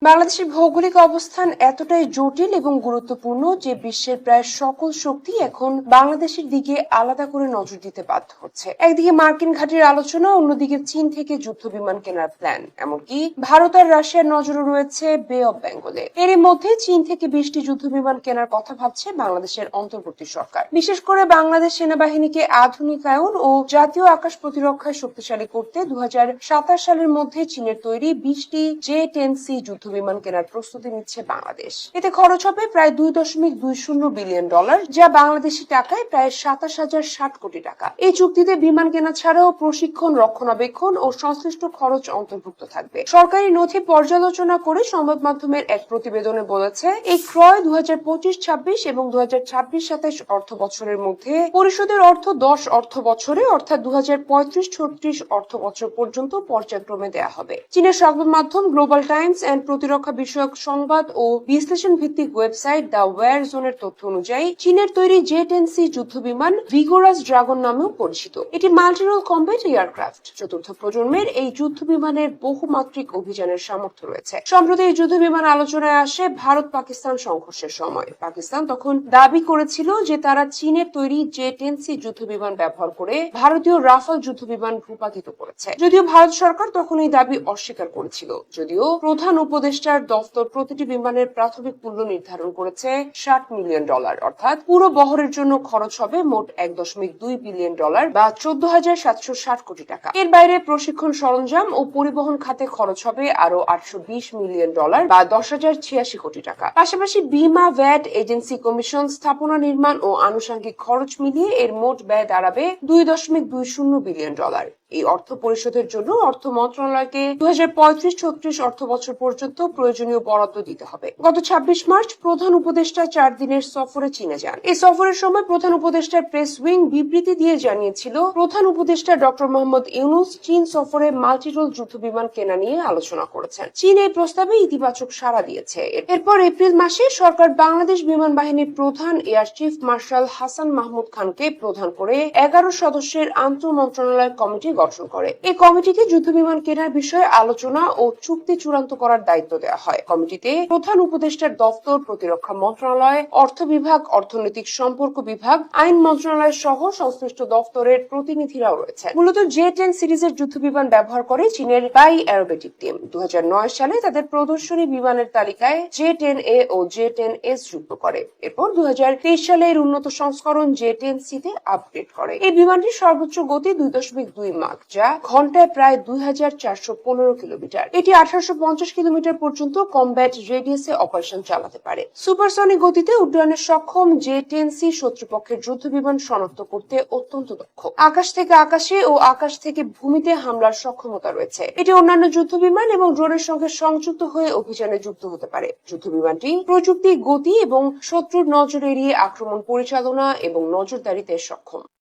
বাংলাদেশের ভৌগোলিক অবস্থান এতটাই জটিল এবং গুরুত্বপূর্ণ যে বিশ্বের প্রায় সকল শক্তি এখন বাংলাদেশের দিকে আলাদা করে নজর দিতে বাধ্য হচ্ছে। একদিকে মার্কিন ঘাঁটির আলোচনা, অন্যদিকে চীন থেকে যুদ্ধ বিমান কেনার প্ল্যান, এমনকি ভারত আর রাশিয়ার নজরও রয়েছে বে অব বেঙ্গলে। এর মধ্যে চীন থেকে 20টি যুদ্ধ বিমান কেনার কথা ভাবছে বাংলাদেশের অন্তর্বর্তী সরকার। বিশেষ করে বাংলাদেশ সেনাবাহিনীকে আধুনিকায়ন ও জাতীয় আকাশ প্রতিরক্ষায় শক্তিশালী করতে 2027 সালের মধ্যে চীনের তৈরি 20টি J-10C যুদ্ধ বিমান কেনার প্রস্তুতি নিচ্ছে বাংলাদেশ। এতে খরচ হবে প্রায় $2.20 বিলিয়ন, যা বাংলাদেশি টাকায় প্রায় 27,060 কোটি টাকা। এই চুক্তিতে বিমান কেনা ছাড়াও প্রশিক্ষণ, রক্ষণাবেক্ষণ ও সংশ্লিষ্ট খরচ অন্তর্ভুক্ত থাকবে। সরকারি নথি পর্যালোচনা করে সংবাদ মাধ্যমের এক প্রতিবেদনে বলেছে, এই ক্রয় 2025-26 এবং 2026-27 অর্থ বছরের মধ্যে পরিশোধের অর্থ 10 অর্থ বছরে অর্থাৎ 2035-36 অর্থ বছর পর্যন্ত পর্যায়ক্রমে দেয়া হবে। চীনের সংবাদ মাধ্যম গ্লোবাল টাইমস এন্ড প্রতিরক্ষা বিষয়ক সংবাদ ও বিশ্লেষণ ভিত্তিক ওয়েবসাইট দ্য ওয়্যার জোনের তথ্য অনুযায়ী চীনের তৈরি J-10C যুদ্ধ বিমান ভিগোরাস ড্রাগন নামেও পরিচিত। এটি মাল্টিরোল কমব্যাট এয়ারক্রাফট। চতুর্থ প্রজন্মের এই যুদ্ধ বিমানের বহুমাত্রিক অভিযানের সামর্থ্য রয়েছে। সম্প্রতি এই যুদ্ধ বিমান আলোচনায় আসে ভারত পাকিস্তান সংঘর্ষের সময়। পাকিস্তান তখন দাবি করেছিল যে তারা চীনের তৈরি J-10C যুদ্ধ বিমান ব্যবহার করে ভারতীয় রাফাল যুদ্ধ বিমান ভূপাতিত করেছে। যদিও ভারত সরকার তখন এই দাবি অস্বীকার করেছিল। যদিও প্রধান উপদেষ্টার দফতর প্রতিটি বিমানের প্রাথমিক মূল্য নির্ধারণ করেছে $60 মিলিয়ন, অর্থাৎ পুরো বহরের জন্য খরচ হবে মোট $1.2 বিলিয়ন বা 14,760 কোটি টাকা। এর বাইরে প্রশিক্ষণ, সরঞ্জাম ও পরিবহন খাতে খরচ হবে আরো $820 মিলিয়ন বা 10,086 কোটি টাকা। পাশাপাশি বিমা, ভ্যাট, এজেন্সি কমিশন, স্থাপনা নির্মাণ ও আনুষঙ্গিক খরচ মিলিয়ে এর মোট ব্যয় দাঁড়াবে $2.20 বিলিয়ন। এই অর্থ পরিশোধের জন্য অর্থ মন্ত্রণালয়কে 2035-36 অর্থ বছর পর্যন্ত প্রয়োজনীয় বরাদ্দ দিতে হবে। গত 26 মার্চ প্রধান উপদেষ্টা 4 দিনের সফরে চীনে যান। এই সফরের সময় প্রধান উপদেষ্টার প্রেস উইং বিবৃতি দিয়ে জানিয়েছিল, প্রধান উপদেষ্টা ডক্টর মোহাম্মদ ইউনূস চীন সফরে মাল্টিরোল যুদ্ধ বিমান কেনা নিয়ে আলোচনা করেছেন। চীন এই প্রস্তাবে ইতিবাচক সাড়া দিয়েছে। এরপর এপ্রিল মাসে সরকার বাংলাদেশ বিমান বাহিনীর প্রধান air chief marshal Hasan Mahmud খানকে প্রধান করে 11 সদস্যের আন্তঃ মন্ত্রণালয় কমিটি গঠন করে। এই কমিটিকে যুদ্ধ বিমান কেনার বিষয়ে আলোচনা ও চুক্তি চূড়ান্ত করার দায়িত্ব দেওয়া হয়। কমিটিতে প্রধান উপদেষ্টার দফতর, প্রতিরক্ষা মন্ত্রণালয়, অর্থ বিভাগ, অর্থনৈতিক সম্পর্ক বিভাগ, আইন মন্ত্রণালয় সহ সংশ্লিষ্ট দফতরের প্রতিনিধিরাও রয়েছে। মূলত J-10 সিরিজের যুদ্ধ বিমান ব্যবহার করে চীনের বাই অ্যারোবেটিক টিম। 2009 সালে তাদের প্রদর্শনী বিমানের তালিকায় J-10A ও J-10S যুক্ত করে। এরপর 2023 সালে এর উন্নত সংস্করণ J-10C তে আপগ্রেড করে। এই বিমানটির সর্বোচ্চ গতি 2.2 মাক, যা ঘন্টায় প্রায় 2,415 কিলোমিটার। এটি 1850 কিলোমিটার পর্যন্ত কমব্যাট রেডিয়াসে অপারেশন চালাতে পারে। সুপারসনিক গতিতে উড্ডয়নের সক্ষম J-10C শত্রুপক্ষের যুদ্ধ বিমান শনাক্ত করতে অত্যন্ত দক্ষ। আকাশ থেকে আকাশে ও আকাশ থেকে ভূমিতে হামলার সক্ষমতা রয়েছে। এটি অন্যান্য যুদ্ধ বিমান এবং ড্রোনের সঙ্গে সংযুক্ত হয়ে অভিযানে যুক্ত হতে পারে। যুদ্ধ বিমানটি প্রযুক্তি, গতি এবং শত্রুর নজর এড়িয়ে আক্রমণ পরিচালনা এবং নজরদারিতে সক্ষম।